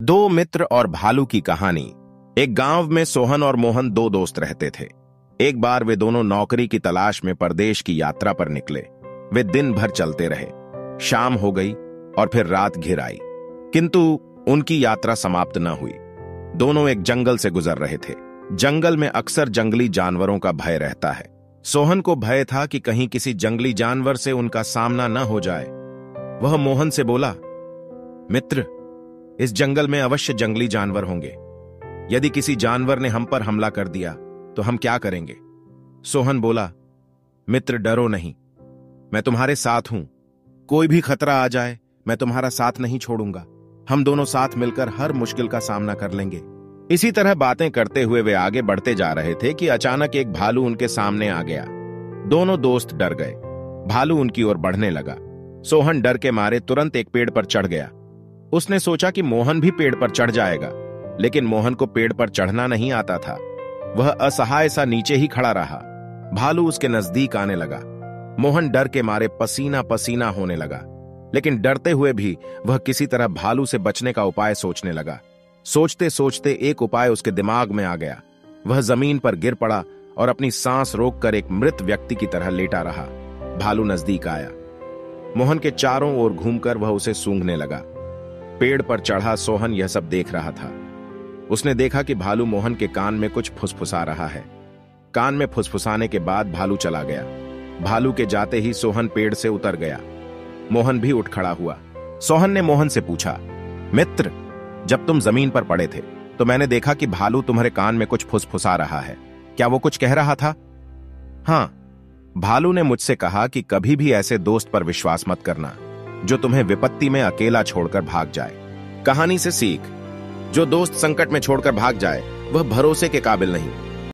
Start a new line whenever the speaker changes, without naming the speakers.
दो मित्र और भालू की कहानी। एक गांव में सोहन और मोहन दो दोस्त रहते थे। एक बार वे दोनों नौकरी की तलाश में परदेश की यात्रा पर निकले। वे दिन भर चलते रहे। शाम हो गई और फिर रात घिर आई, किंतु उनकी यात्रा समाप्त न हुई। दोनों एक जंगल से गुजर रहे थे। जंगल में अक्सर जंगली जानवरों का भय रहता है। सोहन को भय था कि कहीं किसी जंगली जानवर से उनका सामना न हो जाए। वह मोहन से बोला, मित्र, इस जंगल में अवश्य जंगली जानवर होंगे। यदि किसी जानवर ने हम पर हमला कर दिया तो हम क्या करेंगे? सोहन बोला, मित्र, डरो नहीं, मैं तुम्हारे साथ हूं। कोई भी खतरा आ जाए मैं तुम्हारा साथ नहीं छोड़ूंगा। हम दोनों साथ मिलकर हर मुश्किल का सामना कर लेंगे। इसी तरह बातें करते हुए वे आगे बढ़ते जा रहे थे कि अचानक एक भालू उनके सामने आ गया। दोनों दोस्त डर गए। भालू उनकी ओर बढ़ने लगा। सोहन डर के मारे तुरंत एक पेड़ पर चढ़ गया। उसने सोचा कि मोहन भी पेड़ पर चढ़ जाएगा, लेकिन मोहन को पेड़ पर चढ़ना नहीं आता था। वह असहाय सा नीचे ही खड़ा रहा। भालू उसके नजदीक आने लगा। मोहन डर के मारे पसीना पसीना होने लगा, लेकिन डरते हुए भी वह किसी तरह भालू से बचने का उपाय सोचने लगा। सोचते सोचते एक उपाय उसके दिमाग में आ गया। वह जमीन पर गिर पड़ा और अपनी सांस रोककर एक मृत व्यक्ति की तरह लेटा रहा। भालू नजदीक आया। मोहन के चारों ओर घूमकर वह उसे सूंघने लगा। पेड़ पर चढ़ा सोहन यह सब देख रहा था। उसने देखा कि भालू मोहन के कान में कुछ फुसफुसा रहा है। कान में फुसफुसाने के बाद भालू चला गया। भालू के जाते ही सोहन पेड़ से उतर गया। मोहन भी उठ खड़ा हुआ। सोहन ने मोहन से पूछा, मित्र, जब तुम जमीन पर पड़े थे तो मैंने देखा कि भालू तुम्हारे कान में कुछ फुसफुसा रहा है। क्या वो कुछ कह रहा था? हां, भालू ने मुझसे कहा कि कभी भी ऐसे दोस्त पर विश्वास मत करना जो तुम्हें विपत्ति में अकेला छोड़कर भाग जाए। कहानी से सीख, जो दोस्त संकट में छोड़कर भाग जाए वह भरोसे के काबिल नहीं।